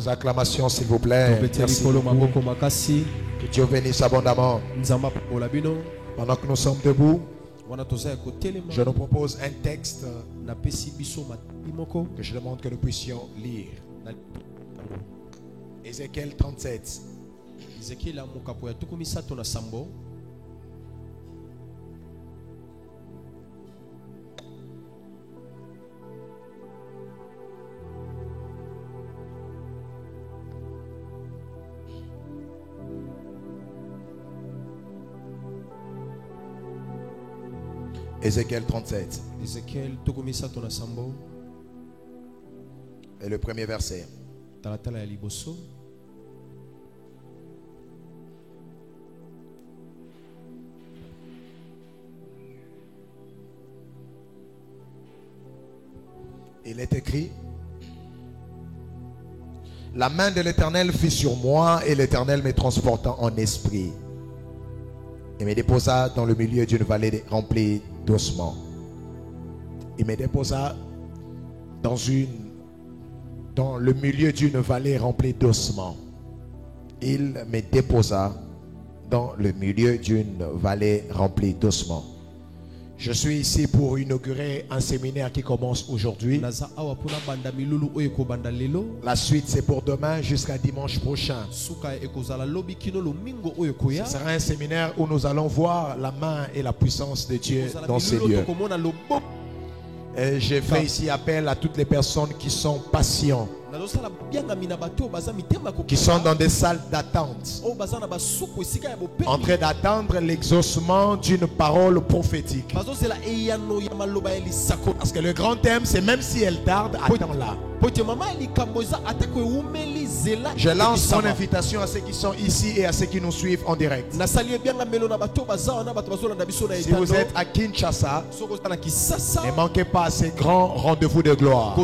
Aux acclamations, s'il vous plaît. Merci beaucoup. Que Dieu bénisse abondamment. Pendant que nous sommes debout, je nous propose un texte que je demande que nous puissions lire. Ézéchiel 37. Ézéchiel 37. Et le premier verset. Il est écrit: la main de l'Éternel fut sur moi, et l'Éternel me transporta en esprit et me déposa dans le milieu d'une vallée remplie d'ossements. Il me déposa dans le milieu d'une vallée remplie d'ossements. Il me déposa dans le milieu d'une vallée remplie d'ossements. Je suis ici pour inaugurer un séminaire qui commence aujourd'hui. La suite, c'est pour demain jusqu'à dimanche prochain. Ce sera un séminaire où nous allons voir la main et la puissance de Dieu dans ces lieux. Et j'ai fait ici appel à toutes les personnes qui sont patients, qui sont dans des salles d'attente, en train d'attendre l'exaucement d'une parole prophétique. Parce que le grand thème, c'est même si elle tarde, attends-la. Je lance mon invitation à ceux qui sont ici et à ceux qui nous suivent en direct. Si vous êtes à Kinshasa, ne manquez pas ces grands rendez-vous de gloire.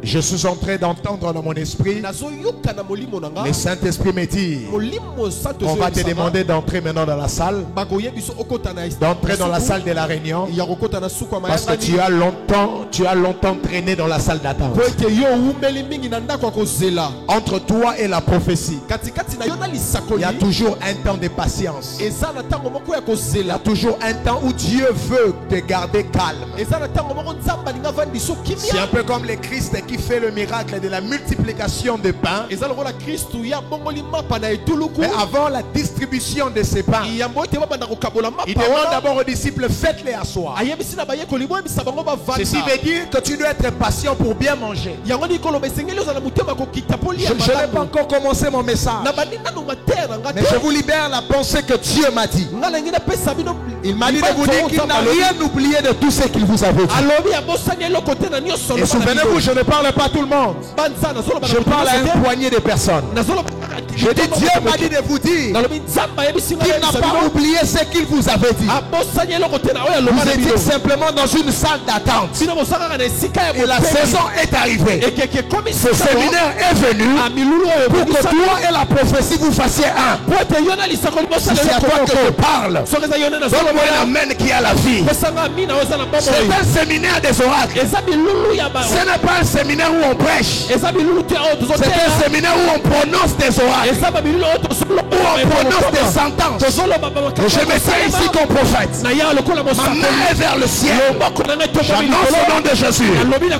Je suis en train d'entendre dans mon esprit, le Saint-Esprit me dit: on va te demander d'entrer maintenant dans la salle, d'entrer dans la salle de la réunion, parce que tu as longtemps traîné dans la salle d'attente. Entre toi et la prophétie, il y a toujours un temps de patience. Il y a toujours un temps où Dieu veut te garder calme. C'est un peu comme le Christ qui fait le miracle de la multiplication de pains. Mais avant la distribution de ces pains, il demande d'abord aux disciples: faites-les asseoir. Ceci veut dire que tu dois être patient pour bien manger. Je n'ai pas encore commencé mon message, mais je vous libère la pensée que Dieu m'a dit. Il m'a dit de vous dire qu'il n'a rien oublié de tout ce qu'il vous avait dit. Et souvenez-vous, je ne parle pas à tout le monde, je parle à une poignée de personnes. Je dis, Dieu m'a dit de vous dire qu'il n'a pas oublié ce qu'il vous avait dit. Vous étiez simplement dans une salle d'attente et la saison est arrivée. Ce séminaire est venu pour que toi et la prophétie vous fassiez un. C'est à toi que je parle. Donne-moi un amen qui a la vie. C'est un séminaire des oracles. Ce n'est pas un séminaire où on prêche. C'est un séminaire où on prononce des oracles, où on prononce des sentences. Je me tiens ici comme prophète. Ma main est vers le ciel. J'annonce au nom de Jésus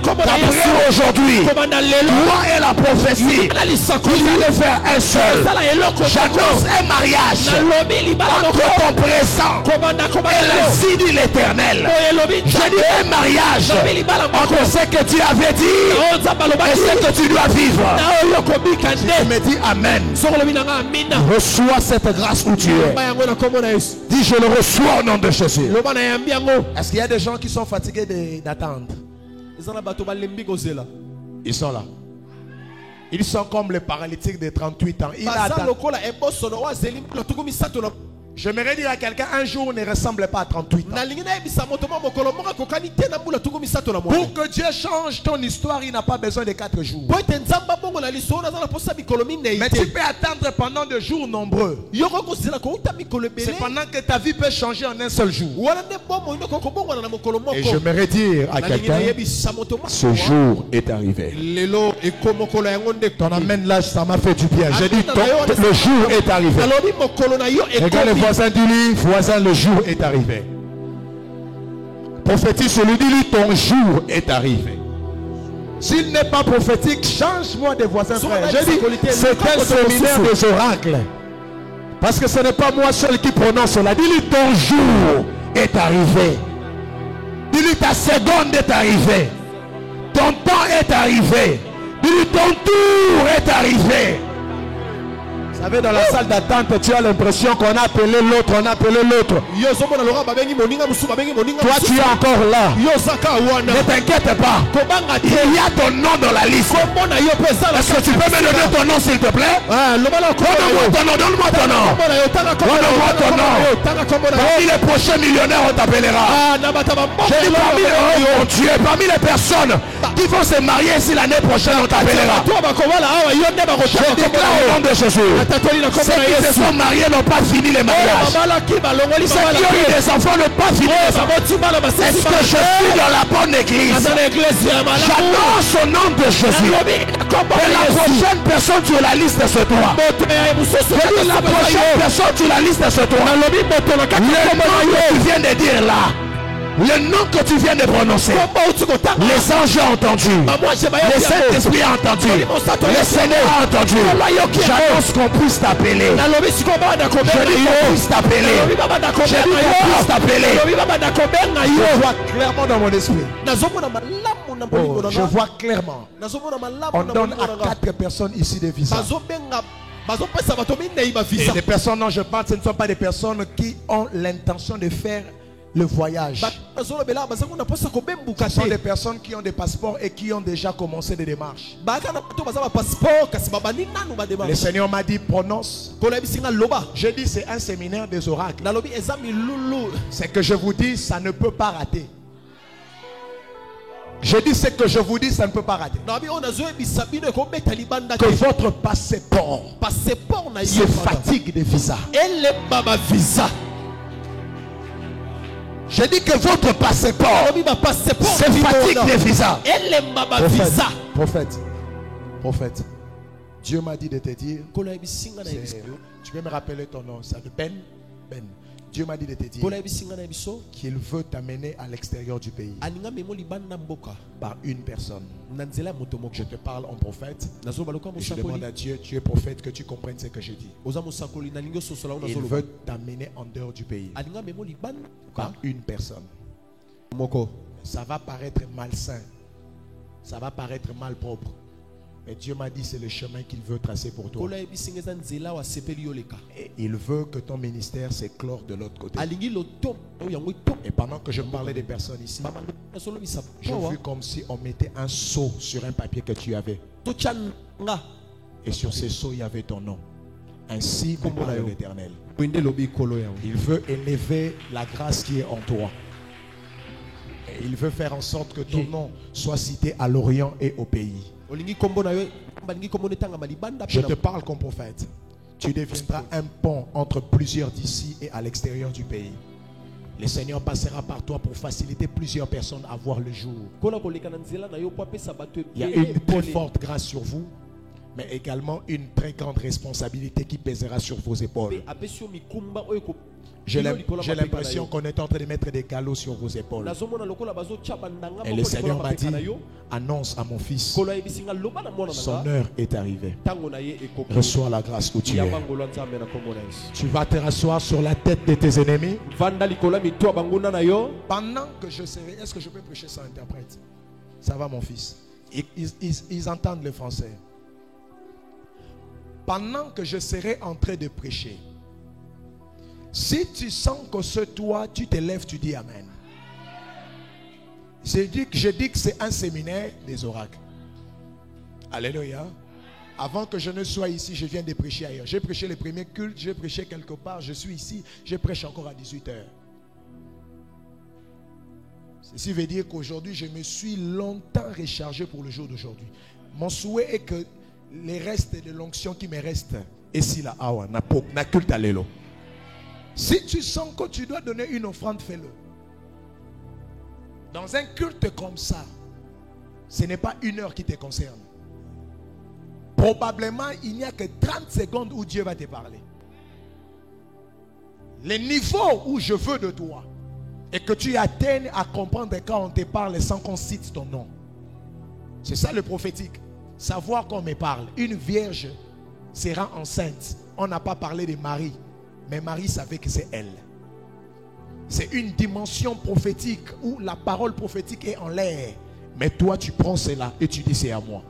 qu'après aujourd'hui, toi et la prophétie, vous allez faire un seul. J'annonce un mariage entre ton présent et le signe de l'Éternel. Je dis un mariage entre ce que tu avais dit et ce que tu dois vivre. Je me dis amen. Reçois cette grâce où tu es. Dis: je le reçois au nom de Jésus. Est-ce qu'il y a des gens qui sont fatigués d'attendre? Ils sont là. Ils sont comme le paralytique de 38 ans. Il attend. J'aimerais dire à quelqu'un, un jour ne ressemble pas à 38 ans. Pour que Dieu change ton histoire, il n'a pas besoin de 4 jours. Mais tu peux attendre pendant de jours nombreux. C'est pendant que ta vie peut changer en un seul jour. Et j'aimerais dire à quelqu'un, ce jour est arrivé. Ton amène là, ça m'a fait du bien. J'ai dit, le jour est arrivé. Regarde le voisin, dis-lui, voisin, le jour est arrivé. Prophétique, celui dis-lui, ton jour est arrivé. S'il n'est pas prophétique, change-moi de voisin frère. J'ai dit, c'est un séminaire des oracles. Parce que ce n'est pas moi seul qui prononce cela. Dis-lui, ton jour est arrivé. Dis-lui, ta seconde est arrivée. Ton temps est arrivé. Dis-lui, ton tour est arrivé. Vous savez, dans la salle d'attente, tu as l'impression qu'on a appelé l'autre, on a appelé l'autre. Toi, tu es encore là. Ne t'inquiète pas. Il y a ton nom dans la liste. Est-ce que tu peux me donner ton nom, s'il te plaît? Donne-moi ton nom, donne-moi ton nom. Donne-moi ton nom. Parmi les prochains millionnaires, on t'appellera. J'ai dit parmi les personnes qui vont se marier si l'année prochaine, on t'appellera. Je déclare au nom de Jésus. Ceux qui se sont mariés n'ont pas fini les mariages. Ceux qui ont eu des enfants n'ont pas fini les enfants. Est-ce que je suis dans la bonne église? J'annonce au nom de Jésus que la prochaine personne sur la liste de ce toit. La prochaine personne sur la liste de ce toit. Le nom que tu viens de dire là. Le nom que tu viens de prononcer, les anges ont entendu, le Saint-Esprit a entendu, le Seigneur a entendu. J'annonce qu'on puisse t'appeler. Je dis qu'on puisse t'appeler. Je dis qu'on puisse t'appeler. Je vois clairement dans mon esprit. Je vois clairement. On donne à 4 personnes ici des visas. Et les personnes dont je parle, ce ne sont pas des personnes qui ont l'intention de faire le voyage. Ce sont des personnes qui ont des passeports et qui ont déjà commencé des démarches. Le Seigneur m'a dit prononce. Je dis c'est un séminaire des oracles. Ce que je vous dis, ça ne peut pas rater. Je dis ce que je vous dis, ça ne peut pas rater. Que votre passeport se fatigue de visa. Je dis que votre passeport se fatigue des visas. Prophète, Dieu m'a dit de te dire, tu peux me rappeler ton nom, ça de Ben. Dieu m'a dit de te dire qu'il veut t'amener à l'extérieur du pays par une personne. Je te parle en prophète. Je demande à Dieu, tu es prophète, que tu comprennes ce que je dis. Il veut t'amener en dehors du pays par une personne. Ça va paraître malsain, ça va paraître malpropre. Mais Dieu m'a dit c'est le chemin qu'il veut tracer pour toi. Et il veut que ton ministère s'éclore de l'autre côté. Et pendant que je parlais des personnes ici, j'ai vu comme si on mettait un sceau sur un papier que tu avais. Et sur ce sceau, il y avait ton nom. Ainsi me parle l'Éternel. Il veut élever la grâce qui est en toi. Et il veut faire en sorte que ton nom soit cité à l'Orient et au pays. Je te parle comme prophète. Tu deviendras un pont entre plusieurs d'ici et à l'extérieur du pays. Le Seigneur passera par toi pour faciliter plusieurs personnes à voir le jour. Il y a une très forte grâce sur vous, mais également une très grande responsabilité qui pèsera sur vos épaules. J'ai l'impression qu'on est en train de mettre des galops sur vos épaules. Et le Seigneur m'a dit, annonce à mon fils, son heure est arrivée. Reçois la grâce où tu es. Tu vas te rasseoir sur la tête de tes ennemis. Pendant que je serai, est-ce que je peux prêcher sans interprète? Ça va mon fils? Ils entendent le français. Pendant que je serai en train de prêcher, si tu sens que ce toi, tu te lèves, tu dis Amen. Je dis que c'est un séminaire des oracles. Alléluia. Avant que je ne sois ici, je viens de prêcher ailleurs. J'ai prêché les premiers cultes, j'ai prêché quelque part, je suis ici, je prêche encore à 18h. Ceci veut dire qu'aujourd'hui, je me suis longtemps rechargé pour le jour d'aujourd'hui. Mon souhait est que les restes de l'onction qui me restent, et si la awa, na culte à l'élo. Si tu sens que tu dois donner une offrande, fais-le. Dans un culte comme ça, ce n'est pas 1 heure qui te concerne. Probablement, il n'y a que 30 secondes où Dieu va te parler. Le niveau où je veux de toi, et que tu atteignes à comprendre quand on te parle sans qu'on cite ton nom. C'est ça le prophétique. Savoir qu'on me parle. Une vierge sera enceinte. On n'a pas parlé de Marie, mais Marie savait que c'est elle. C'est une dimension prophétique où la parole prophétique est en l'air. Mais toi, tu prends cela et tu dis c'est à moi.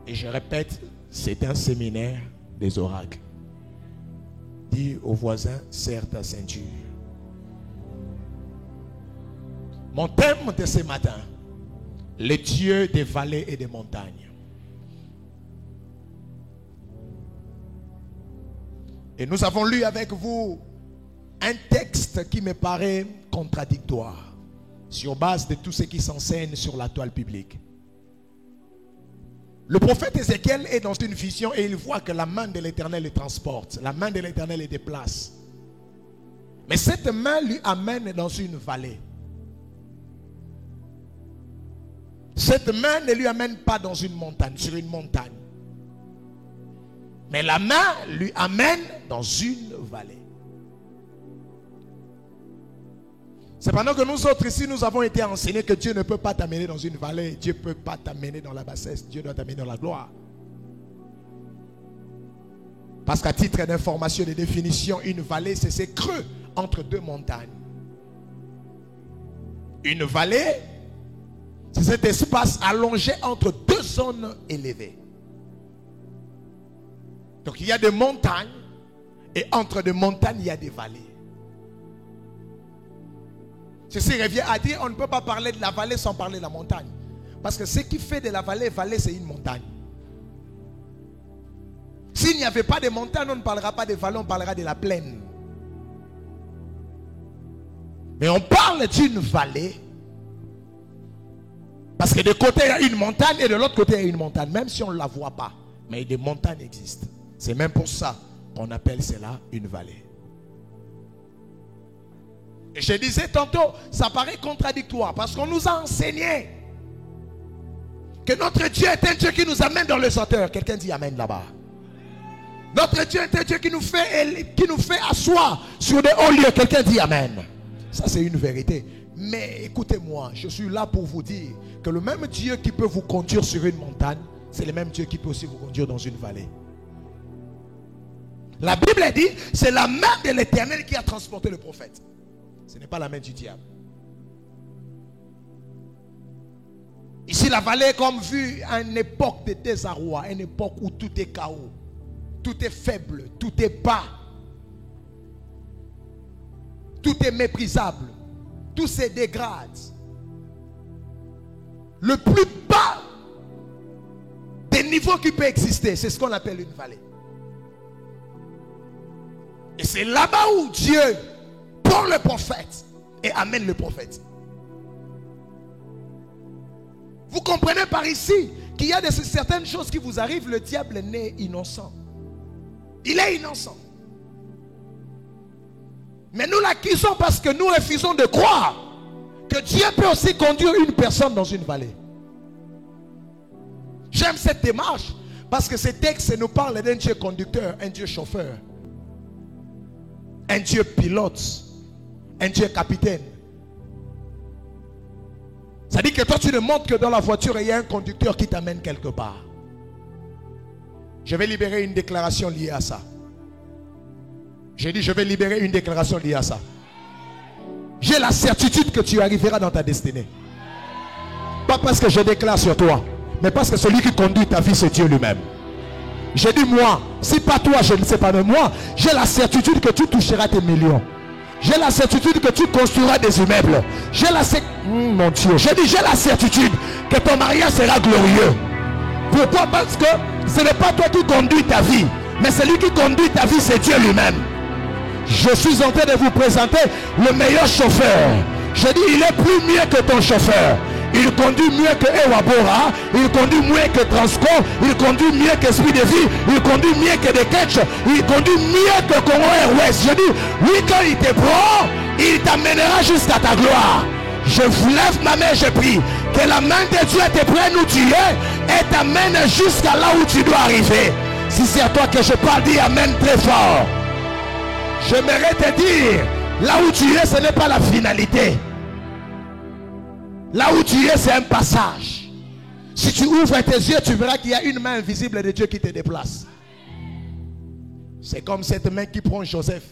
Et je répète, c'est un séminaire des oracles. Dis au voisin, serre ta ceinture. Mon thème de ce matin, les dieux des vallées et des montagnes. Et nous avons lu avec vous un texte qui me paraît contradictoire sur base de tout ce qui s'enseigne sur la toile publique. Le prophète Ézéchiel est dans une vision et il voit que la main de l'Éternel le transporte. La main de l'Éternel le déplace. Mais cette main lui amène dans une vallée. Cette main ne lui amène pas dans une montagne, sur une montagne. Mais la main lui amène dans une vallée. C'est pendant que nous autres ici, nous avons été enseignés que Dieu ne peut pas t'amener dans une vallée. Dieu ne peut pas t'amener dans la bassesse. Dieu doit t'amener dans la gloire. Parce qu'à titre d'information et de définition, une vallée, c'est ce creux entre 2 montagnes. Une vallée, c'est cet espace allongé entre 2 zones élevées. Donc il y a des montagnes et entre des montagnes, il y a des vallées. Ceci revient à dire, on ne peut pas parler de la vallée sans parler de la montagne. Parce que ce qui fait de la vallée, vallée c'est une montagne. S'il n'y avait pas de montagne, on ne parlera pas de vallée, on parlera de la plaine. Mais on parle d'une vallée. Parce que de côté il y a une montagne et de l'autre côté il y a une montagne. Même si on ne la voit pas. Mais des montagnes existent. C'est même pour ça qu'on appelle cela une vallée. Et je disais tantôt, ça paraît contradictoire parce qu'on nous a enseigné que notre Dieu est un Dieu qui nous amène dans le senteur. Quelqu'un dit amen là-bas. Notre Dieu est un Dieu qui nous fait asseoir sur des hauts lieux. Quelqu'un dit amen. Ça c'est une vérité. Mais écoutez-moi, je suis là pour vous dire que le même Dieu qui peut vous conduire sur une montagne, c'est le même Dieu qui peut aussi vous conduire dans une vallée. La Bible dit, c'est la main de l'Éternel qui a transporté le prophète. Ce n'est pas la main du diable. Ici, la vallée est comme vu à une époque de désarroi, une époque où tout est chaos, tout est faible, tout est bas, tout est méprisable, tout se dégrade. Le plus bas des niveaux qui peut exister, c'est ce qu'on appelle une vallée. Et c'est là-bas où Dieu prend le prophète et amène le prophète. Vous comprenez par ici qu'il y a certaines choses qui vous arrivent. Le diable est né innocent. Il est innocent. Mais nous l'acquisons parce que nous refusons de croire que Dieu peut aussi conduire une personne dans une vallée. J'aime cette démarche parce que ce texte nous parle d'un Dieu conducteur, un Dieu chauffeur, un Dieu pilote, un Dieu capitaine. Ça dit que toi tu ne montres que dans la voiture et il y a un conducteur qui t'amène quelque part. Je vais libérer une déclaration liée à ça. J'ai dit je vais libérer une déclaration liée à ça. J'ai la certitude que tu arriveras dans ta destinée. Pas parce que je déclare sur toi, mais parce que celui qui conduit ta vie c'est Dieu lui-même. J'ai dit moi, si pas toi je ne sais pas, mais moi j'ai la certitude que tu toucheras tes millions. J'ai la certitude que tu construiras des immeubles. J'ai la certitude que ton mariage sera glorieux. Pourquoi? Parce que Ce n'est pas toi qui conduis ta vie, mais celui qui conduit ta vie, c'est Dieu lui-même. Je suis en train de vous présenter le meilleur chauffeur. Je dis, il est plus mieux que ton chauffeur. Il conduit mieux que Ewabora, il conduit mieux que Transco, il conduit mieux que Esprit de Vie, il conduit mieux que Deketch, il conduit mieux que Congo Airways. Je dis, lui quand il te prend, il t'amènera jusqu'à ta gloire. Je lève ma main, je prie que la main de Dieu te prenne où tu es et t'amène jusqu'à là où tu dois arriver. Si c'est à toi que je parle, dis Amen très fort. J'aimerais te dire, là où tu es, ce n'est pas la finalité. Là où tu es, c'est un passage. Si tu ouvres tes yeux, tu verras qu'il y a une main invisible de Dieu qui te déplace. C'est comme cette main qui prend Joseph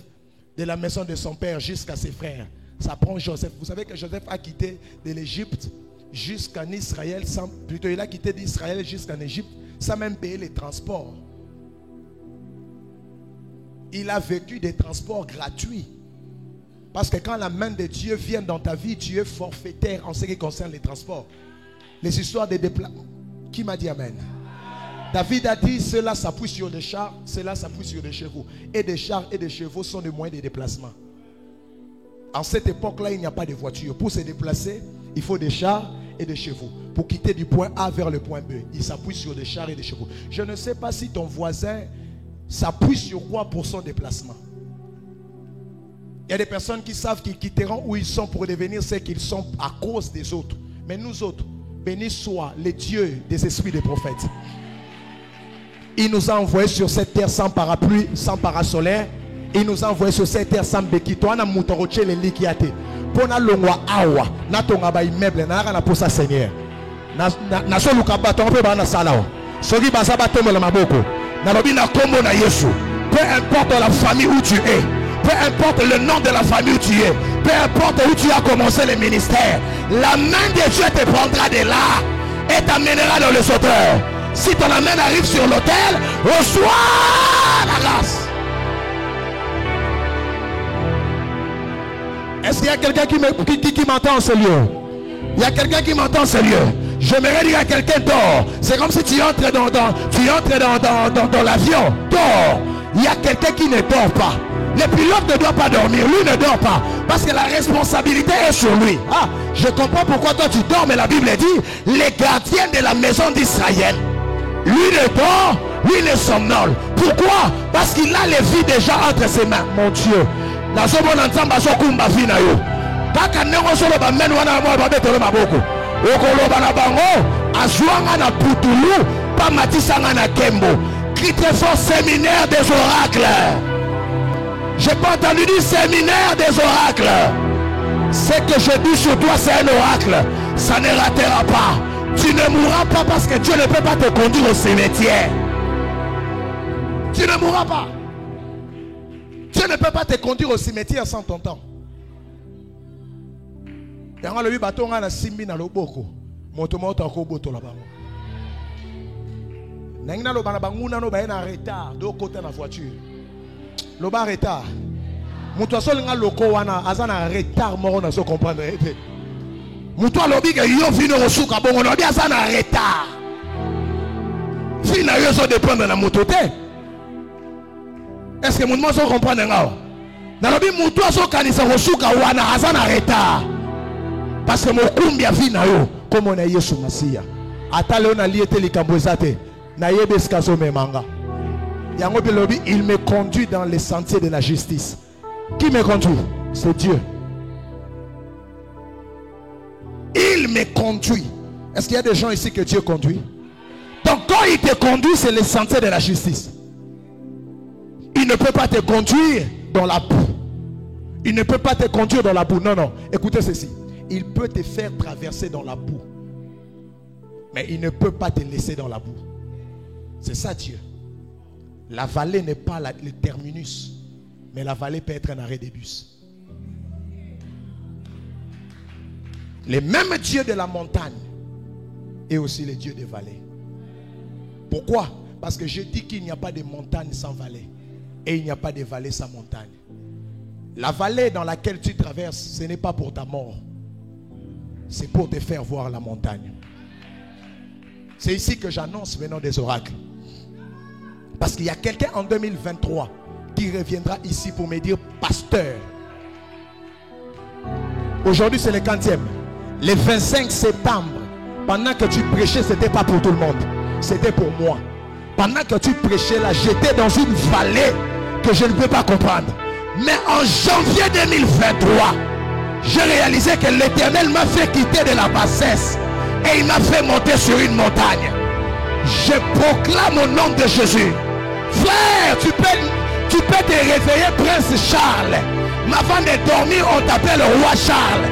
de la maison de son père jusqu'à ses frères. Ça prend Joseph. Vous savez que Joseph a quitté de l'Égypte jusqu'en Israël, plutôt il a quitté d'Israël jusqu'en Égypte sans même payer les transports. Il a vécu des transports gratuits. Parce que quand la main de Dieu vient dans ta vie, tu es forfaitaire en ce qui concerne les transports. Les histoires de déplacement. Qui m'a dit Amen? David a dit, cela s'appuie sur des chars, cela s'appuie sur des chevaux. Et des chars et des chevaux sont des moyens de déplacement. En cette époque-là, il n'y a pas de voiture. Pour se déplacer, il faut des chars et des chevaux. Pour quitter du point A vers le point B, il s'appuie sur des chars et des chevaux. Je ne sais pas si ton voisin s'appuie sur quoi pour son déplacement. Il y a des personnes qui savent qu'ils quitteront où ils sont pour devenir ce qu'ils sont à cause des autres. Mais nous autres, béni soit le Dieu des esprits des prophètes. Il nous a envoyés sur cette terre sans parapluie, sans parasolaire. Il nous a envoyés sur cette terre sans béquille. Toi, on a moutoroche les liquiate. Pour na longwa awa, na tonga ba immeuble, na na pour sa Seigneur. Na so lukaba ton pe ba na salao. Soki ba saba tomo la maboko. Na lobi na kombo na Yesu. Peu importe la famille où tu es. Peu importe le nom de la famille où tu es, peu importe où tu as commencé le ministère, la main de Dieu te prendra de là et t'amènera dans le sauteur. Si ton main arrive sur l'autel, reçois la grâce. Est-ce qu'il y a quelqu'un qui m'entend en ce lieu? Il y a quelqu'un qui m'entend en ce lieu. J'aimerais dire à quelqu'un dort. C'est comme si tu entres dans l'avion. Dors. Il y a quelqu'un qui ne dort pas. Le pilote ne doit pas dormir, lui ne dort pas. Parce que la responsabilité est sur lui. Ah, je comprends pourquoi toi tu dors, mais la Bible dit, les gardiens de la maison d'Israël, lui ne dort, lui ne somnole. Pourquoi? Parce qu'il a les vies déjà entre ses mains. Mon Dieu. Crie très fort, séminaire des oracles. J'ai pas entendu dire séminaire des oracles. Ce que je dis sur toi, c'est un oracle. Ça ne ratera pas. Tu ne mourras pas parce que Dieu ne peut pas te conduire au cimetière. Tu ne mourras pas. Dieu ne peut pas te conduire au cimetière sans ton temps. Nangina lo bana banguna no baena retard do côté na voiture. Lo ba retard. Muto asolinga loko wana azana retard moko na so comprendre ete. Muto alobi ke yo vino rosuka bongo no bi azana retard. Fina yo so dépendre na muto te. Est-ce que moun mo so comprendre ngao? Na lobi muto aso kanisa rosuka wana azana retard. Parce que mokumbi ya vina yo comme on a Yesu Masia. Ata leo na liete likambozate. Il me conduit dans les sentiers de la justice. Qui me conduit? C'est Dieu. Il me conduit. Est-ce qu'il y a des gens ici que Dieu conduit? Donc quand il te conduit, c'est les sentiers de la justice. Il ne peut pas te conduire dans la boue. Il ne peut pas te conduire dans la boue. Non, non. Écoutez ceci. Il peut te faire traverser dans la boue. Mais il ne peut pas te laisser dans la boue. C'est ça Dieu. La vallée n'est pas le terminus, mais la vallée peut être un arrêt de bus. Le même Dieu de la montagne est aussi le Dieu des vallées. Pourquoi? Parce que je dis qu'il n'y a pas de montagne sans vallée. Et il n'y a pas de vallée sans montagne. La vallée dans laquelle tu traverses, ce n'est pas pour ta mort. C'est pour te faire voir la montagne. C'est ici que j'annonce maintenant des oracles. Parce qu'il y a quelqu'un en 2023 qui reviendra ici pour me dire, pasteur, aujourd'hui c'est le 40e. Le 25 septembre, pendant que tu prêchais, ce n'était pas pour tout le monde, c'était pour moi. Pendant que tu prêchais là, j'étais dans une vallée que je ne peux pas comprendre. Mais en janvier 2023, j'ai réalisé que l'Éternel m'a fait quitter de la bassesse et il m'a fait monter sur une montagne. Je proclame au nom de Jésus. Frère, tu peux te réveiller, Prince Charles. Mais avant de dormir, on t'appelle le roi Charles.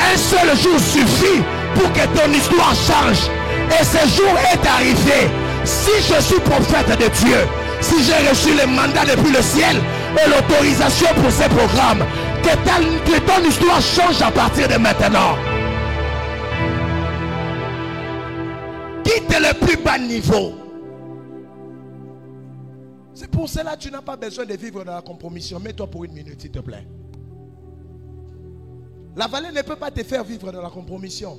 Un seul jour suffit pour que ton histoire change. Et ce jour est arrivé. Si je suis prophète de Dieu, si j'ai reçu le mandat depuis le ciel et l'autorisation pour ces programmes, que ton histoire change à partir de maintenant. Quitte le plus bas niveau. C'est pour cela que tu n'as pas besoin de vivre dans la compromission. Mets-toi pour une minute, s'il te plaît. La vallée ne peut pas te faire vivre dans la compromission.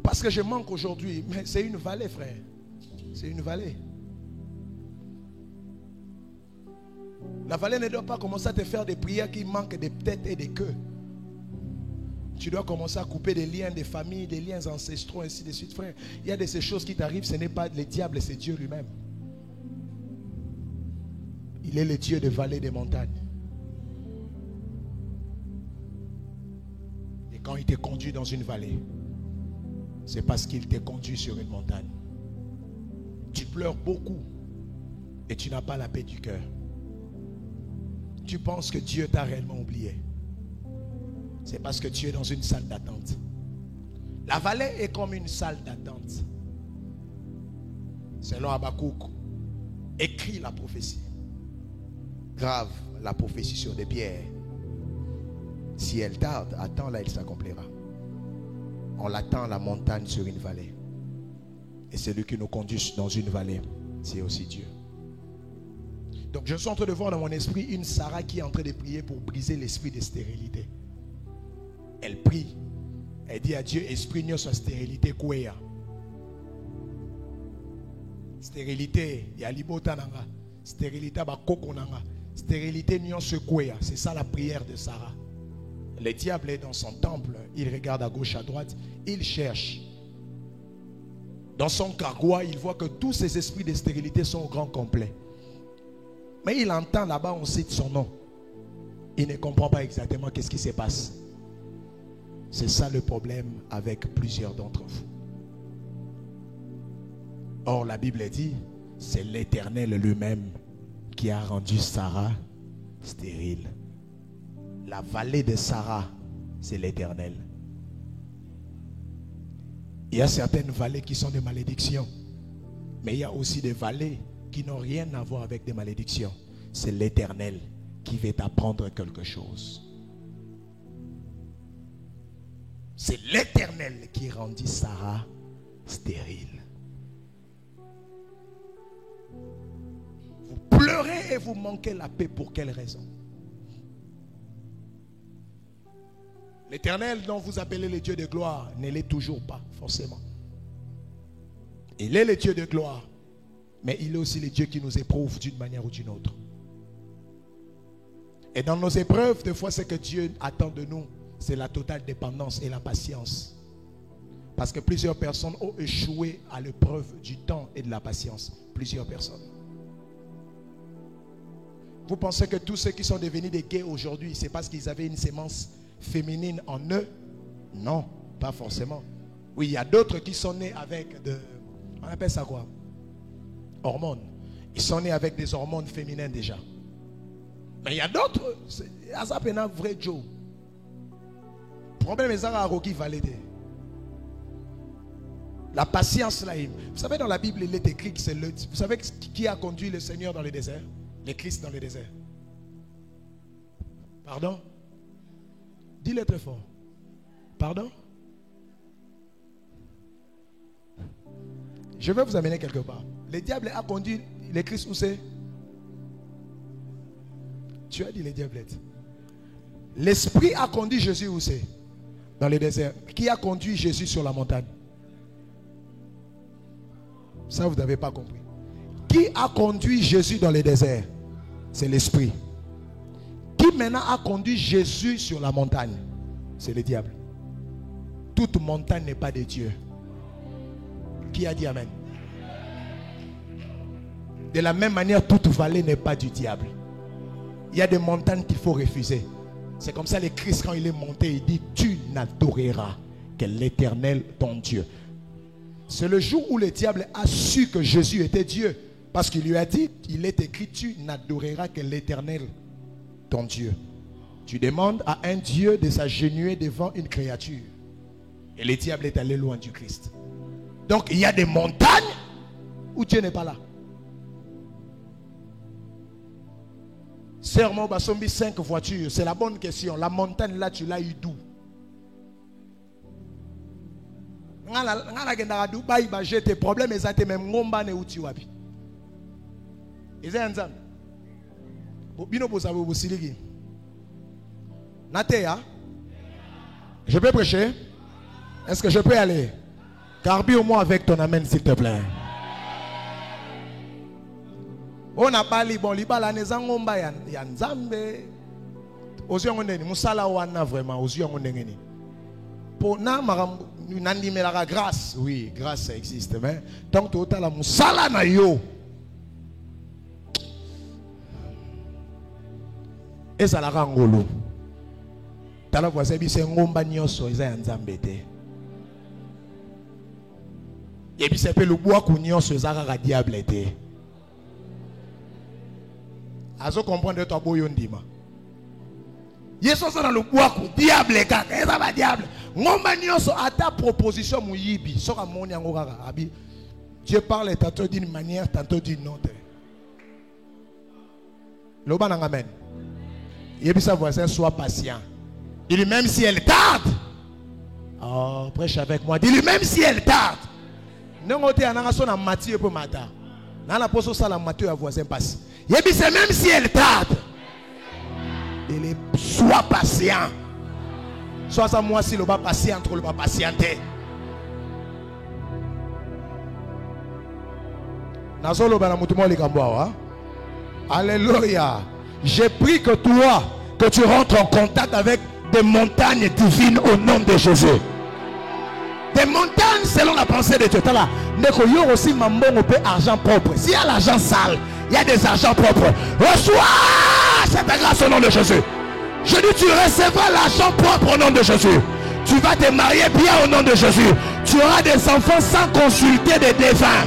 Parce que je manque aujourd'hui. Mais c'est une vallée, frère. C'est une vallée. La vallée ne doit pas commencer à te faire des prières qui manquent de tête et de queue. Tu dois commencer à couper des liens de famille, des liens ancestraux, ainsi de suite, frère. Il y a de ces choses qui t'arrivent, ce n'est pas le diable, c'est Dieu lui-même. Il est le Dieu des vallées, des montagnes. Et quand il te conduit dans une vallée, c'est parce qu'il te conduit sur une montagne. Tu pleures beaucoup et tu n'as pas la paix du cœur. Tu penses que Dieu t'a réellement oublié. C'est parce que tu es dans une salle d'attente. La vallée est comme une salle d'attente. Selon Habakkuk, écrit la prophétie. Grave la prophétie sur des pierres. Si elle tarde, attends-la, elle s'accomplira. On l'attend la montagne sur une vallée. Et celui qui nous conduit dans une vallée, c'est aussi Dieu. Donc je suis en train de voir dans mon esprit une Sarah qui est en train de prier pour briser l'esprit de stérilité. Elle prie. Elle dit à Dieu, esprit n'y soit stérilité kouéa. Stérilité, il y a libota nanga. Stérilité ba koko nanga. Stérilité n'y se kouéa. C'est ça la prière de Sarah. Le diable est dans son temple. Il regarde à gauche, à droite. Il cherche. Dans son carquois, il voit que tous ces esprits de stérilité sont au grand complet. Mais il entend là-bas, on cite son nom. Il ne comprend pas exactement qu'est-ce qui se passe. C'est ça le problème avec plusieurs d'entre vous. Or, la Bible dit, c'est l'Éternel lui-même qui a rendu Sarah stérile. La vallée de Sarah, c'est l'Éternel. Il y a certaines vallées qui sont des malédictions. Mais il y a aussi des vallées qui n'ont rien à voir avec des malédictions. C'est l'Éternel qui veut t'apprendre quelque chose. C'est l'Éternel qui rendit Sarah stérile. Vous pleurez et vous manquez la paix pour quelle raison? L'Éternel dont vous appelez le Dieu de gloire ne l'est toujours pas, forcément. Il est le Dieu de gloire, mais il est aussi le Dieu qui nous éprouve d'une manière ou d'une autre. Et dans nos épreuves, des fois, ce que Dieu attend de nous, c'est la totale dépendance et la patience. Parce que plusieurs personnes ont échoué à l'épreuve du temps et de la patience. Plusieurs personnes. Vous pensez que tous ceux qui sont devenus des gays aujourd'hui, c'est parce qu'ils avaient une sémence féminine en eux? Non, pas forcément. Oui, il y a d'autres qui sont nés avec de... On appelle ça quoi? Hormones. Ils sont nés avec des hormones féminines déjà. Mais il y a d'autres, c'est un vrai Joe. Le problème est à Rocky Valide. La patience là. Vous savez, dans la Bible, il est écrit que c'est le... Vous savez qui a conduit le Seigneur dans le désert? Le Christ dans le désert. Pardon? Dis-le très fort. Pardon? Je vais vous amener quelque part. Le diable a conduit le Christ où c'est? Tu as dit les diablettes. L'Esprit a conduit Jésus où c'est? Dans le désert. Qui a conduit Jésus sur la montagne? Ça, vous n'avez pas compris. Qui a conduit Jésus dans le désert? C'est l'Esprit. Qui maintenant a conduit Jésus sur la montagne? C'est le diable. Toute montagne n'est pas de Dieu. Qui a dit Amen? De la même manière, toute vallée n'est pas du diable. Il y a des montagnes qu'il faut refuser. C'est comme ça le Christ, quand il est monté, il dit: tu n'adoreras que l'Éternel ton Dieu. C'est le jour où le diable a su que Jésus était Dieu. Parce qu'il lui a dit, il est écrit: tu n'adoreras que l'Éternel ton Dieu. Tu demandes à un Dieu de s'agenouiller devant une créature. Et le diable est allé loin du Christ. Donc il y a des montagnes où Dieu n'est pas là. Sœur, moi, Basombi, 5 voitures. C'est la bonne question. La montagne là, tu l'as eu d'où? Tes problèmes, ils même ngomba ne uti wapi. Ils ont ensemble. Bino pour savoir vous siligi. Natea. Je peux prêcher? Est-ce que je peux aller? Carbi au moins avec ton amen, s'il te plaît. On a parlé bon libala nezangomba ya nzambe. Ozio ngondeni musala wana vraiment ozio ngondeni. Pour na marambo nandimela grâce. Oui, grâce ça existe mais tant que tu as la musala na yo. Et ça la rangolo. Tala voisin bi c'est ngomba nyoso eza ya nzambe te. Et puis c'est pe le bois ku nyoso eza ka diable te. Azo comprendre toi boyo ndima. Yeso ça dans le bois ku diable kaka, eza ba diable. Ngomba nyoso ata proposition muyibi, soka moni yango kaka abi. Dieu parle tantôt d'une manière, tantôt d'une autre. Loba nanga amen. Yebisa voisin, sois patient. Dis-lui même si elle tarde. Oh, prêche avec moi. Dis-lui même si elle tarde. Non, tu as un Matthieu pour matin. Dans la poste ça la Matthieu à voisin passe. Yebisa même si elle tarde. Sois patient. Sois à moi si le bas patient entre le bas patienter. Nazolo bana mutumo likamboa. Alléluia. J'ai pris que toi, que tu rentres en contact avec des montagnes divines au nom de Jésus. Des montagnes selon la pensée de Dieu. Il y a aussi argent propre. S'il y a l'argent sale, il y a des argents propres. Reçois cette grâce au nom de Jésus. Je dis, tu recevras l'argent propre au nom de Jésus. Tu vas te marier bien au nom de Jésus. Tu auras des enfants sans consulter des devins.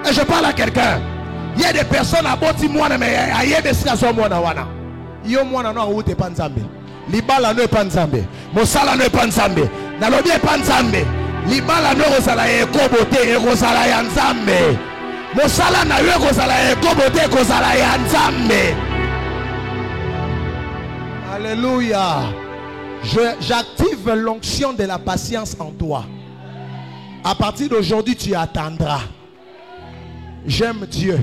Et je parle à quelqu'un. Il y a des personnes à boti mwana mais aye besika so mwana wana. Yo mwana no awute pa nzambe. Libala no pa nzambe. Mosala no pa nzambe. Na lobi pa nzambe. Libala no kozala ekobote ekozala ya nzambe. Mosala na yo kozala ekobote ekozala ya nzambe. Alléluia. J'active l'onction de la patience en toi. À partir d'aujourd'hui, tu attendras. J'aime Dieu.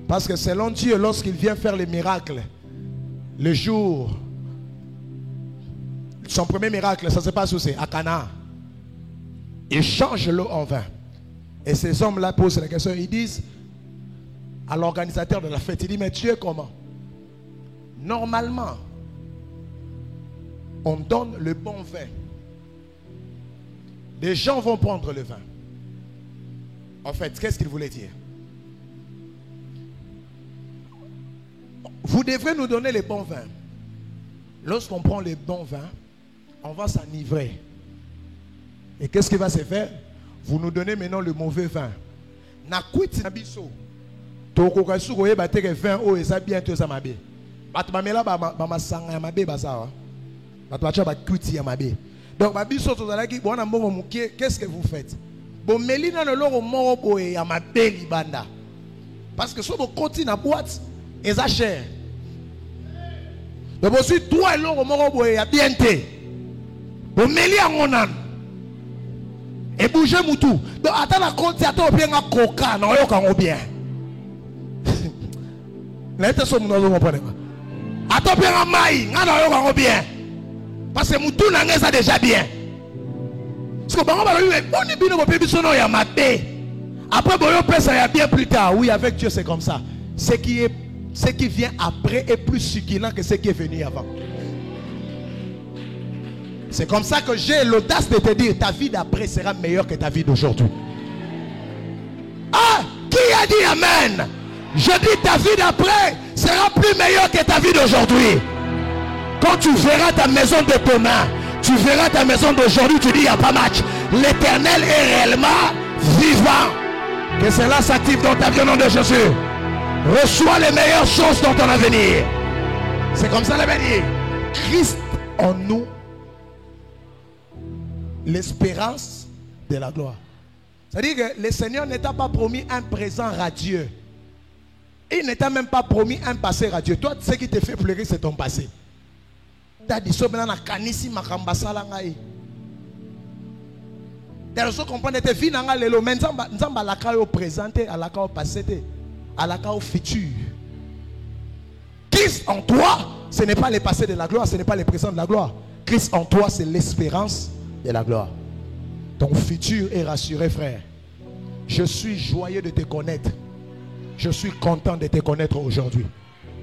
Parce que selon Dieu, lorsqu'il vient faire les miracles, le jour, son premier miracle, ça se passe où c'est? À Cana. Il change l'eau en vin. Et ces hommes-là posent la question, ils disent à l'organisateur de la fête, il dit, mais tu es comment? Normalement, on donne le bon vin. Les gens vont prendre le vin. En fait, qu'est-ce qu'il voulait dire? Vous devrez nous donner les bons vins. Lorsqu'on prend les bons vins, on va s'enivrer. Et qu'est-ce qui va se faire? Vous nous donnez maintenant le mauvais vin. Na kwiti na biso. Toko kasu koye bateke vin o eza bien to za mabe. Bat mamela ba masanga ya mabe basawa. Bat bacha ba kwiti ya mabe. Donc ba biso to zalaki bona mbongo mukie, qu'est-ce que vous faites? Bon melina no loro moko boye ya mabe libanda. Parce que so bo koti na boîte eza cher. Donc si toi et l'autre moko boye a bien te. Bon meli angonan. Et bouger moutou. Donc attends la compte attends bien un coca non yo kango bien. Là était so muno comprendre. Attends bien un maï, ngana yo kango bien. Parce que moutou na ngeza déjà bien. bien plus tard. Oui, avec Dieu c'est comme ça. Ce qui vient après est plus succulent que ce qui est venu avant. C'est comme ça que j'ai l'audace de te dire, ta vie d'après sera meilleure que ta vie d'aujourd'hui. Ah, qui a dit amen? Je dis ta vie d'après sera plus meilleure que ta vie d'aujourd'hui. Quand tu verras ta maison de demain, tu verras ta maison d'aujourd'hui, tu dis il n'y a pas match. L'Éternel est réellement vivant. Que cela s'active dans ta vie au nom de Jésus. Reçois les meilleures choses dans ton avenir. C'est comme ça le béni. Christ en nous, l'espérance de la gloire. C'est-à-dire que le Seigneur n'était pas promis un présent radieux. Il n'était même pas promis un passé radieux. Toi, ce qui te fait pleurer, c'est ton passé. Tu as dit ça maintenant à Kanisi Makambasala ngai. D'ailleurs, ce qu'on prend de tes vies dans le lelo, mais nzamba la ka au présent, à la ka au passé, à la ka au futur. Christ en toi, ce n'est pas le passé de la gloire, ce n'est pas le présent de la gloire. Christ en toi, c'est l'espérance de la gloire. Ton futur est rassuré, frère. Je suis joyeux de te connaître. Je suis content de te connaître aujourd'hui.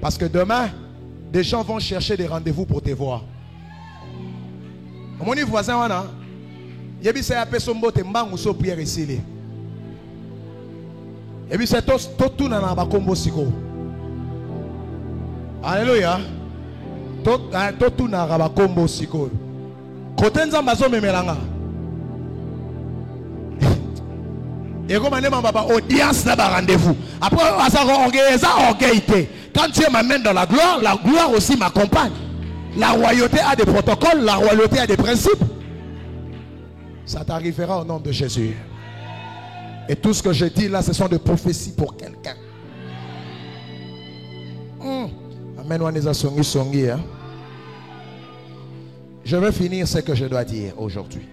Parce que demain, des gens vont chercher des rendez-vous pour te voir. Mon voisin, wana, yebi se appelle son bote mbangu so prière ici. Yebi se tout na na bakombo siko. Alléluia. Tout na bakombo siko. Côté nzamba zo memelanga. Et comme on est audience là rendez-vous. Après quand Dieu m'amène dans la gloire aussi m'accompagne. La royauté a des protocoles, la royauté a des principes. Ça t'arrivera au nom de Jésus. Et tout ce que je dis là, ce sont des prophéties pour quelqu'un. Amen. Je vais finir ce que je dois dire aujourd'hui.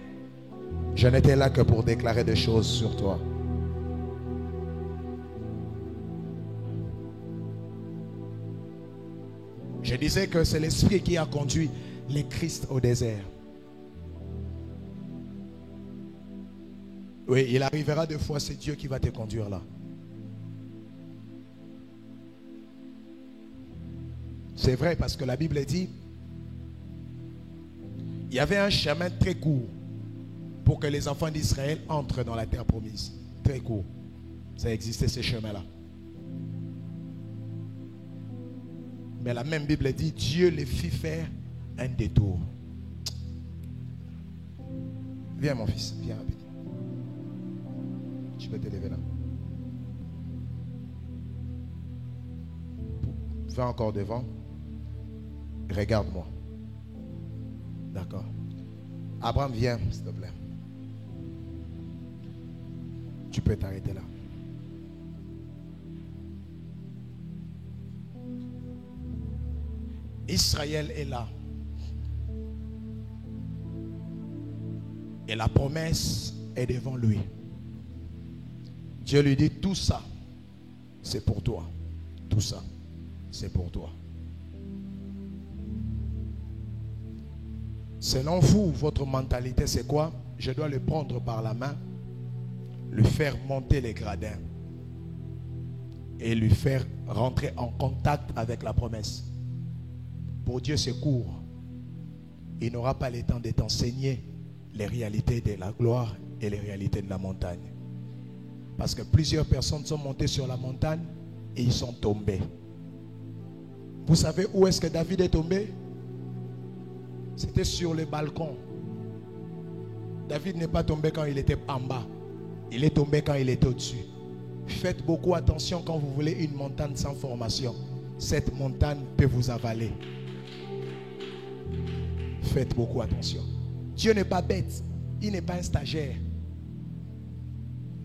Je n'étais là que pour déclarer des choses sur toi. Je disais que c'est l'Esprit qui a conduit les Christ au désert. Oui, il arrivera des fois, c'est Dieu qui va te conduire là. C'est vrai parce que la Bible dit, il y avait un chemin très court pour que les enfants d'Israël entrent dans la terre promise. Très court. Ça existait ce chemin-là. Mais la même Bible dit, Dieu les fit faire un détour. Viens mon fils, viens rapidement. Tu peux te lever là. Va encore devant. Regarde-moi. D'accord. Abraham, viens, s'il te plaît. Tu peux t'arrêter là. Israël est là. Et la promesse est devant lui. Dieu lui dit, tout ça, c'est pour toi. Tout ça, c'est pour toi. Selon vous, votre mentalité, c'est quoi? Je dois le prendre par la main, lui faire monter les gradins et lui faire rentrer en contact avec la promesse. Pour Dieu, c'est court. Il n'aura pas le temps de t'enseigner les réalités de la gloire et les réalités de la montagne. Parce que plusieurs personnes sont montées sur la montagne et ils sont tombés. Vous savez où est-ce que David est tombé? C'était sur le balcon. David n'est pas tombé quand il était en bas. Il est tombé quand il était au-dessus. Faites beaucoup attention quand vous voulez une montagne sans formation. Cette montagne peut vous avaler. Faites beaucoup attention. Dieu n'est pas bête. Il n'est pas un stagiaire.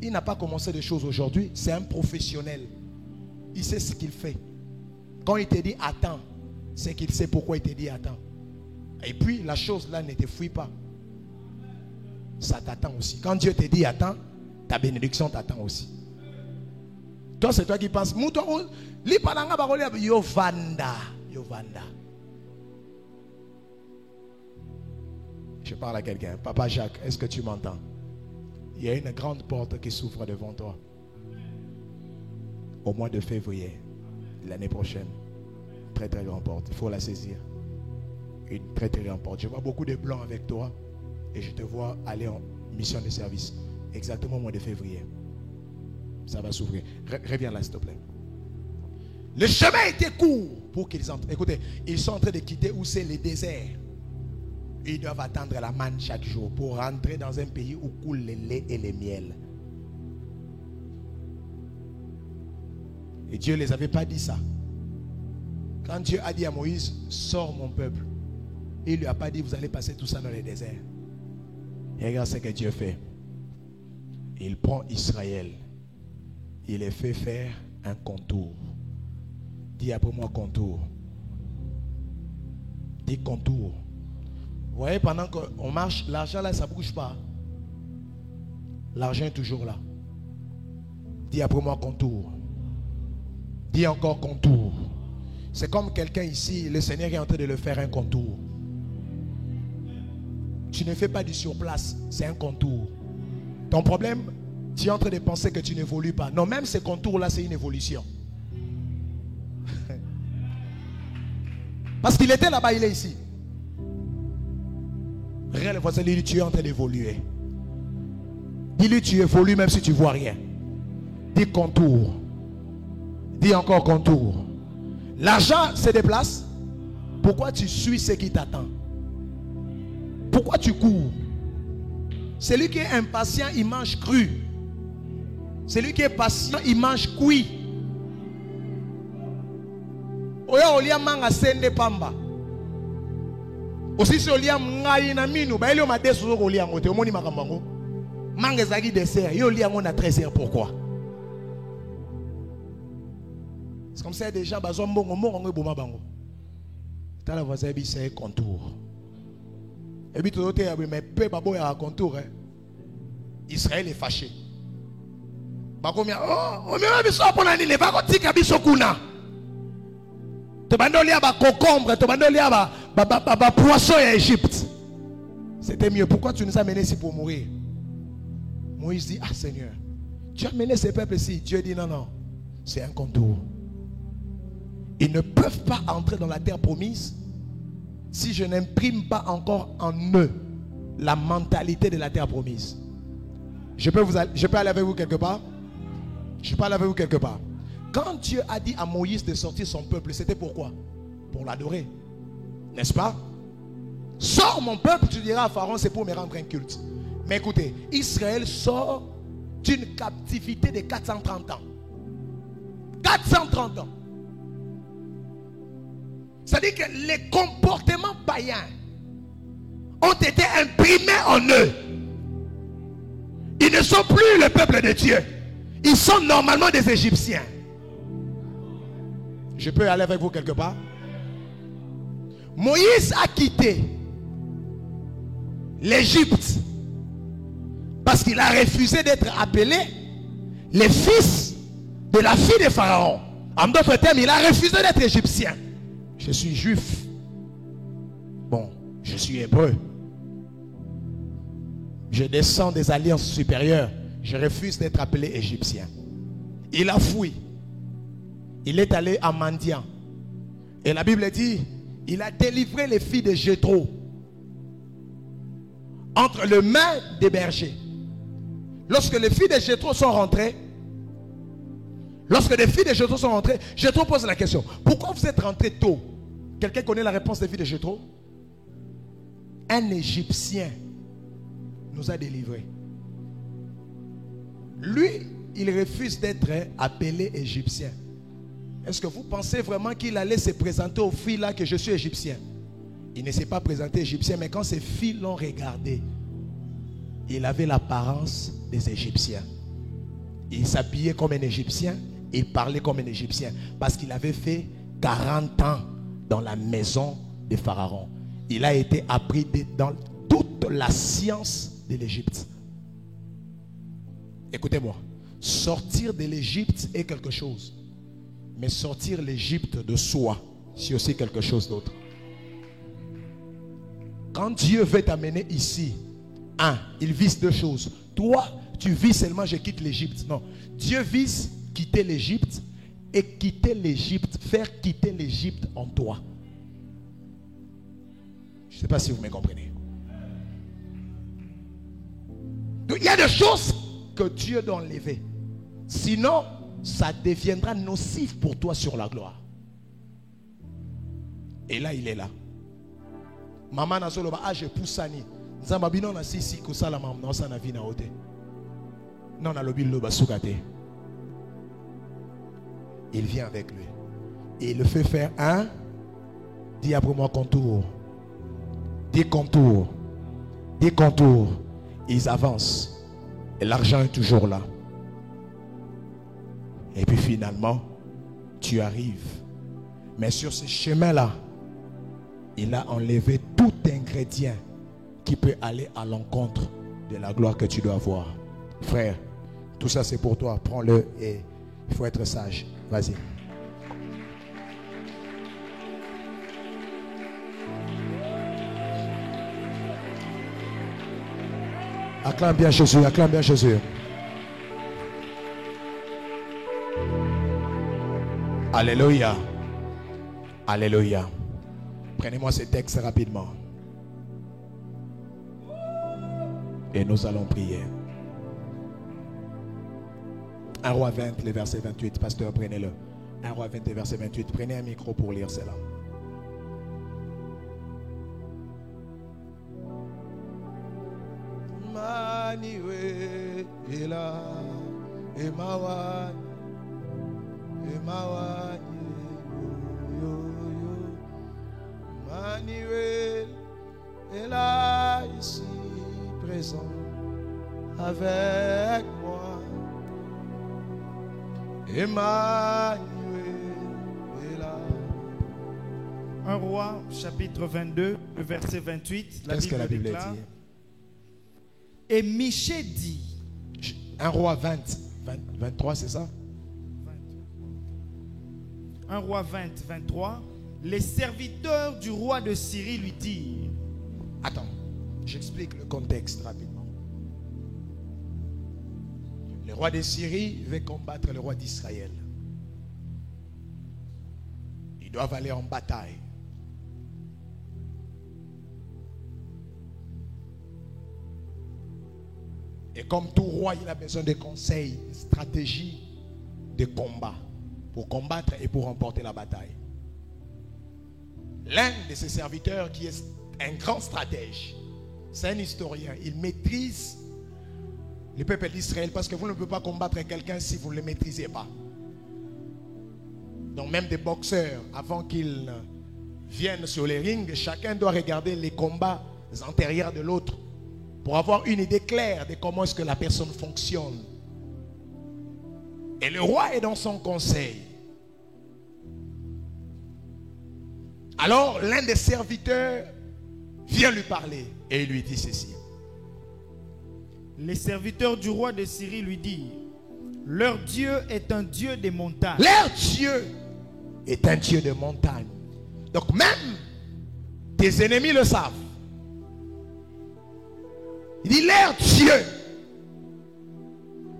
Il n'a pas commencé des choses aujourd'hui. C'est un professionnel. Il sait ce qu'il fait. Quand il te dit attends, c'est qu'il sait pourquoi il te dit attends. Et puis la chose là ne te fuit pas. Ça t'attend aussi. Quand Dieu te dit attends, ta bénédiction t'attend aussi. Toi c'est toi qui penses. Yovanda. Je parle à quelqu'un. Papa Jacques, est-ce que tu m'entends? Il y a une grande porte qui s'ouvre devant toi. Au mois de février, l'année prochaine. Très très grande porte. Il faut la saisir. Une très très grande porte. Je vois beaucoup de blancs avec toi. Et je te vois aller en mission de service. Exactement au mois de février. Ça va s'ouvrir. Reviens là s'il te plaît. Le chemin était court pour qu'ils entrent. Écoutez, ils sont en train de quitter où c'est le désert. Ils doivent attendre la manne chaque jour pour rentrer dans un pays où coule le lait et le miel. Et Dieu ne les avait pas dit ça. Quand Dieu a dit à Moïse, sors mon peuple, il ne lui a pas dit, vous allez passer tout ça dans le désert. Et regarde ce que Dieu fait. Il prend Israël. Il les fait faire un contour. Dis après moi contour. Dis contour. Vous voyez, pendant qu'on marche, l'argent là, ça ne bouge pas. L'argent est toujours là. Dis après moi contour. Dis encore contour. C'est comme quelqu'un ici, le Seigneur est en train de le faire un contour. Tu ne fais pas du surplace, c'est un contour. Ton problème, tu es en train de penser que tu n'évolues pas. Non, même ce contour-là, c'est une évolution. Parce qu'il était là-bas, il est ici. Regarde le voisin, dis-lui, tu es en train d'évoluer. Dis-lui, tu évolues même si tu ne vois rien. Dis contour. Dis encore contour. L'argent se déplace. Pourquoi tu suis ce qui t'attend? Pourquoi tu cours? Celui qui est impatient, il mange cru. Celui qui est patient, il mange cuit. Oya olia manga sende pamba. Aussi si olia ngai na minu, ba elio madeso zo olia ngote omoni makambango. Manga zaki dessert, yo olia ngo na 13h pourquoi? C'est comme ça des gens bazo mbongo mbongo boma bango. T'as la voisin bi c'est contour. Et puis tout l'autre mais peu babo ya contour hein. Israël est fâché. Bakomia oh, on me biso pona nini ba ko tika biso kuna. Tobandolia ba concombre, tobandolia ba poisson à Égypte. C'était mieux. Pourquoi tu nous as menés ici pour mourir? Moïse dit, ah Seigneur, tu as mené ces peuples ici. Dieu dit, non, non, c'est un contour. Ils ne peuvent pas entrer dans la terre promise si je n'imprime pas encore en eux la mentalité de la terre promise. Je peux aller avec vous quelque part? Je peux aller avec vous quelque part. Quand Dieu a dit à Moïse de sortir son peuple, c'était pourquoi? Pour l'adorer. N'est-ce pas? Sors mon peuple, tu diras à Pharaon, c'est pour me rendre un culte. Mais écoutez, Israël sort d'une captivité de 430 ans. 430 ans. C'est-à-dire que les comportements païens ont été imprimés en eux. Ils ne sont plus le peuple de Dieu. Ils sont normalement des Égyptiens. Je peux aller avec vous quelque part? Moïse a quitté l'Égypte parce qu'il a refusé d'être appelé le fils de la fille de Pharaon. En d'autres termes, il a refusé d'être égyptien. Je suis juif. Bon, je suis hébreu. Je descends des alliances supérieures. Je refuse d'être appelé égyptien. Il a fui. Il est allé à Madian. Et la Bible dit, il a délivré les filles de Jéthro entre les mains des bergers. Lorsque les filles de Jéthro sont rentrées, Jéthro pose la question, pourquoi vous êtes rentrés tôt? Quelqu'un connaît la réponse des filles de Jéthro? Un Égyptien nous a délivrés. Lui, il refuse d'être appelé égyptien. Est-ce que vous pensez vraiment qu'il allait se présenter aux filles là que je suis égyptien? Il ne s'est pas présenté égyptien, mais quand ces filles l'ont regardé, il avait l'apparence des Égyptiens. Il s'habillait comme un Égyptien, il parlait comme un Égyptien, parce qu'il avait fait 40 ans dans la maison de Pharaon. Il a été appris dans toute la science de l'Égypte. Écoutez-moi, sortir de l'Égypte est quelque chose. Mais sortir l'Égypte de soi, c'est aussi quelque chose d'autre. Quand Dieu veut t'amener ici, il vise deux choses. Toi, tu vis seulement, je quitte l'Égypte. Non. Dieu vise quitter l'Égypte et quitter l'Égypte, faire quitter l'Égypte en toi. Je ne sais pas si vous me comprenez. Donc, il y a des choses que Dieu doit enlever. Sinon, ça deviendra nocif pour toi sur la gloire. Et là, il est là. Maman n'a solo ba je poussani. Nzambabino na sisi ko sala mam na sana vie na ote. Non na lobi lo basukate. Il vient avec lui. Et il le fait faire un. Dis après moi contour. Dis contour. Dis contour. Ils avancent. Et l'argent est toujours là. Et puis finalement, tu arrives. Mais sur ce chemin-là, il a enlevé tout ingrédient qui peut aller à l'encontre de la gloire que tu dois avoir. Frère, tout ça c'est pour toi. Prends-le et il faut être sage. Vas-y. Acclame bien Jésus, acclame bien Jésus. Alléluia. Alléluia. Prenez-moi ce texte rapidement. Et nous allons prier. 1 Roi 20, le verset 28. Pasteur, prenez-le. 1 Roi 20, le verset 28. Prenez un micro pour lire cela. Maniwe, ela, emawa, emawa, Emmanuel est là ici présent avec moi. Emmanuel est là. 1 Roi chapitre 22, le verset 28. Qu'est-ce que la Bible déclare, dit? Et Michée dit. 1 Roi 23, c'est ça? 1 Roi 20, 23. Les serviteurs du roi de Syrie lui dirent. Attends, j'explique le contexte rapidement. Le roi de Syrie veut combattre le roi d'Israël. Ils doivent aller en bataille. Et comme tout roi, il a besoin de conseils, de stratégies de combat pour combattre et pour remporter la bataille. L'un de ses serviteurs qui est un grand stratège, c'est un historien. Il maîtrise le peuple d'Israël parce que vous ne pouvez pas combattre quelqu'un si vous ne le maîtrisez pas. Donc même des boxeurs, avant qu'ils viennent sur les rings, chacun doit regarder les combats antérieurs de l'autre pour avoir une idée claire de comment est-ce que la personne fonctionne. Et le roi est dans son conseil. Alors l'un des serviteurs vient lui parler et il lui dit ceci. Les serviteurs du roi de Syrie lui dirent, leur Dieu est un Dieu des montagnes. Leur Dieu est un Dieu de montagne. Donc même tes ennemis le savent. Il dit leur Dieu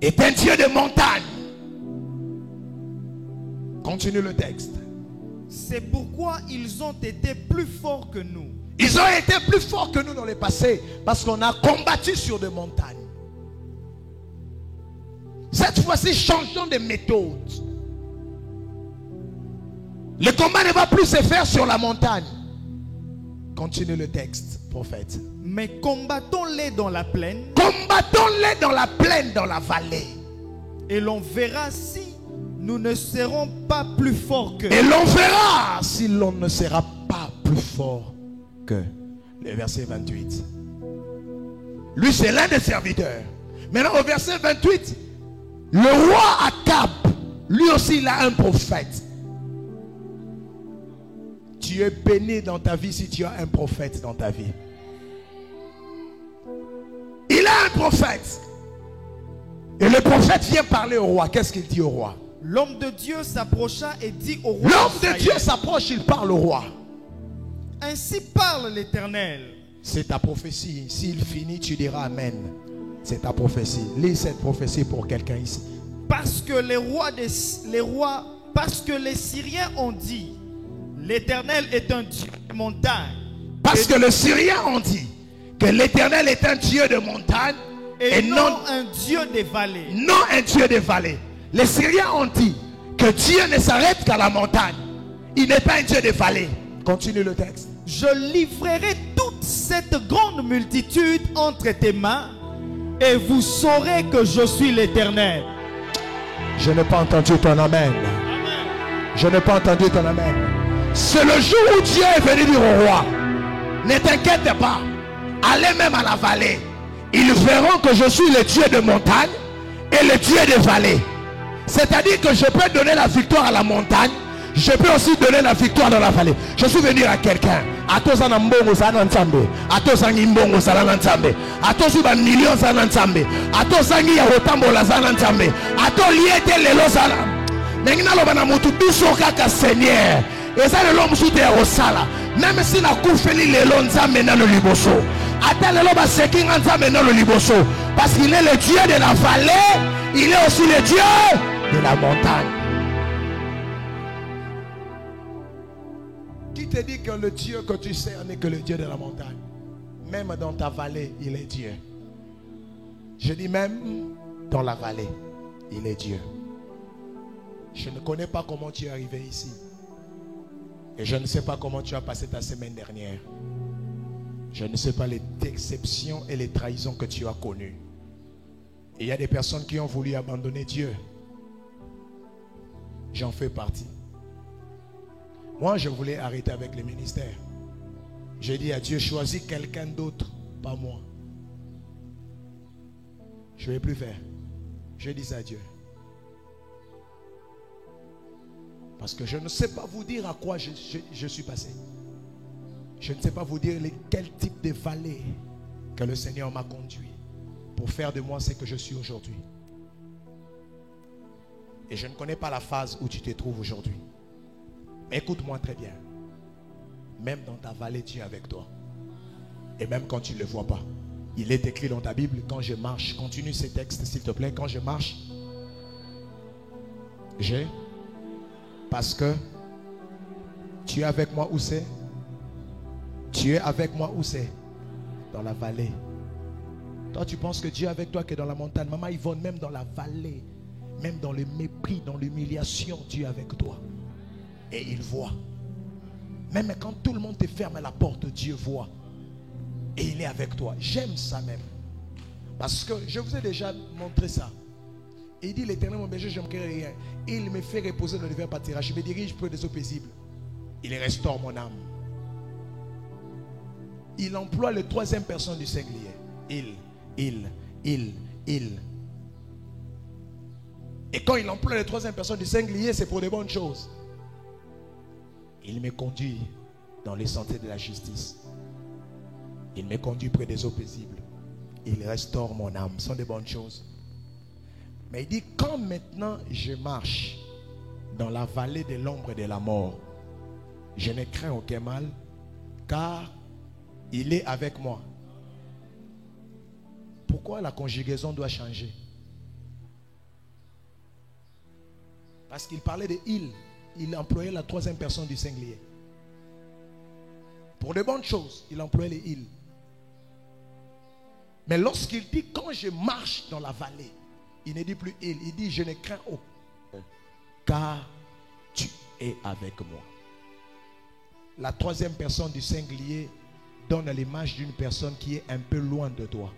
est un Dieu de montagne. Continue le texte. C'est pourquoi ils ont été plus forts que nous. Ils ont été plus forts que nous dans le passé parce qu'on a combattu sur des montagnes. Cette fois-ci, changeons de méthode. Le combat ne va plus se faire sur la montagne. Continue le texte, prophète. Mais combattons-les dans la plaine. Combattons-les dans la plaine, dans la vallée. Et l'on verra si nous ne serons pas plus forts que. Et l'on verra si l'on ne sera pas plus fort que. Le verset 28. Lui, c'est l'un des serviteurs. Maintenant, au verset 28, le roi Akab, lui aussi, il a un prophète. Tu es béni dans ta vie si tu as un prophète dans ta vie. Il a un prophète. Et le prophète vient parler au roi. Qu'est-ce qu'il dit au roi? L'homme de Dieu s'approcha et dit au roi. L'homme de Dieu s'approche, il parle au roi. Ainsi parle l'Éternel. C'est ta prophétie. S'il finit, tu diras Amen. C'est ta prophétie. Lis cette prophétie pour quelqu'un ici. Parce que parce que les Syriens ont dit, l'Éternel est un Dieu de montagne. Parce que les Syriens ont dit que l'Éternel est un Dieu de montagne et non un Dieu des vallées. Non un Dieu des vallées. Les Syriens ont dit que Dieu ne s'arrête qu'à la montagne. Il n'est pas un Dieu des vallées. Continue le texte. Je livrerai toute cette grande multitude entre tes mains et vous saurez que je suis l'Éternel. Je n'ai pas entendu ton amen. Je n'ai pas entendu ton amen. C'est le jour où Dieu est venu dire au roi, ne t'inquiète pas, allez même à la vallée. Ils verront que je suis le Dieu de montagne et le Dieu des vallées. C'est-à-dire que je peux donner la victoire à la montagne, je peux aussi donner la victoire dans la vallée. Je suis venu à quelqu'un. À tous en mbongo sana nzambe. À tous en mbongo sana nzambe. À tous en millions sana nzambe. À tous en ya otambola sana nzambe. À tous liete lelo sana. Nengina loba na mutu biso kaka Seigneur. Et ça le l'homme soute ya osala. Même si na kufeli lelo nzambe na le liboso. Ata lelo ba sekinga nzambe na le liboso. Parce qu'il est le Dieu de la vallée, il est aussi le Dieu de la montagne. Qui te dit que le Dieu que tu sais n'est que le Dieu de la montagne? Même dans ta vallée, il est Dieu. Je dis même dans la vallée, il est Dieu. Je ne connais pas comment tu es arrivé ici. Et je ne sais pas comment tu as passé ta semaine dernière. Je ne sais pas les déceptions et les trahisons que tu as connues. Et il y a des personnes qui ont voulu abandonner Dieu. J'en fais partie. Moi, je voulais arrêter avec le ministère. J'ai dit à Dieu, choisis quelqu'un d'autre, pas moi. Je ne vais plus faire. Je dis à Dieu. Parce que je ne sais pas vous dire à quoi je suis passé. Je ne sais pas vous dire quel type de vallée que le Seigneur m'a conduit pour faire de moi ce que je suis aujourd'hui. Et je ne connais pas la phase où tu te trouves aujourd'hui. Mais écoute-moi très bien. Même dans ta vallée, Dieu est avec toi. Et même quand tu ne le vois pas. Il est écrit dans ta Bible, quand je marche, continue ces textes s'il te plaît, quand je marche, parce que tu es avec moi où c'est? Tu es avec moi où c'est? Dans la vallée. Toi tu penses que Dieu est avec toi que dans la montagne. Maman Yvonne, même dans la vallée, même dans le mépris, dans l'humiliation, Dieu est avec toi. Et il voit. Même quand tout le monde te ferme la porte, Dieu voit. Et il est avec toi. J'aime ça même. Parce que je vous ai déjà montré ça. Il dit, l'Éternel mon berger, je ne crains rien. Il me fait reposer dans le vert pâturage. Je me dirige près des eaux paisibles. Il restaure mon âme. Il emploie le troisième personne du singulier. Il. Et quand il emploie le troisième personne du singulier, c'est pour de bonnes choses. Il me conduit dans les sentiers de la justice. Il me conduit près des eaux paisibles. Il restaure mon âme. Ce sont de bonnes choses. Mais il dit, quand maintenant je marche dans la vallée de l'ombre de la mort, je ne crains aucun mal, car il est avec moi. Pourquoi la conjugaison doit changer? Parce qu'il parlait de il. Il employait la troisième personne du singulier. Pour de bonnes choses, il employait les il. Mais lorsqu'il dit quand je marche dans la vallée, il ne dit plus il dit je ne crains aucun, car tu es avec moi. La troisième personne du singulier donne l'image d'une personne qui est un peu loin de toi.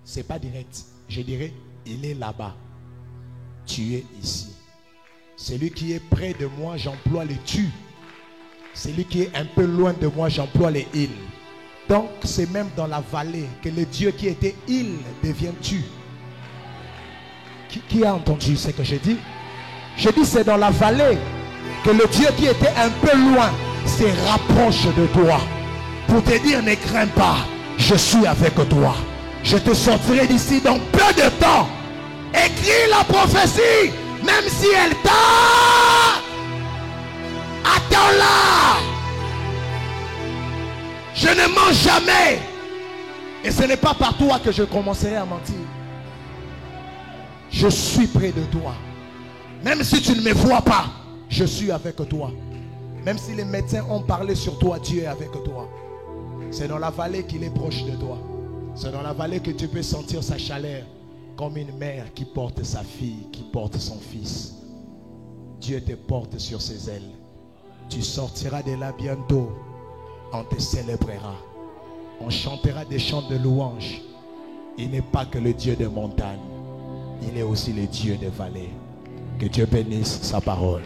C'est pas direct. Je dirais, il est là-bas. Tu es ici. Celui qui est près de moi, j'emploie les tu. Celui qui est un peu loin de moi, j'emploie les il. Donc c'est même dans la vallée que le Dieu qui était il devient tu. Qui a entendu ce que j'ai dit? Je dis c'est dans la vallée que le Dieu qui était un peu loin se rapproche de toi pour te dire ne crains pas, je suis avec toi. Je te sortirai d'ici dans peu de temps. Écris la prophétie, même si elle tarde. Attends-la. Je ne mens jamais. Et ce n'est pas par toi que je commencerai à mentir. Je suis près de toi. Même si tu ne me vois pas, je suis avec toi. Même si les médecins ont parlé sur toi, Dieu est avec toi. C'est dans la vallée qu'il est proche de toi. C'est dans la vallée que tu peux sentir sa chaleur, comme une mère qui porte sa fille, qui porte son fils. Dieu te porte sur ses ailes. Tu sortiras de là bientôt. On te célébrera. On chantera des chants de louange. Il n'est pas que le Dieu des montagnes. Il est aussi le Dieu des vallées. Que Dieu bénisse sa parole.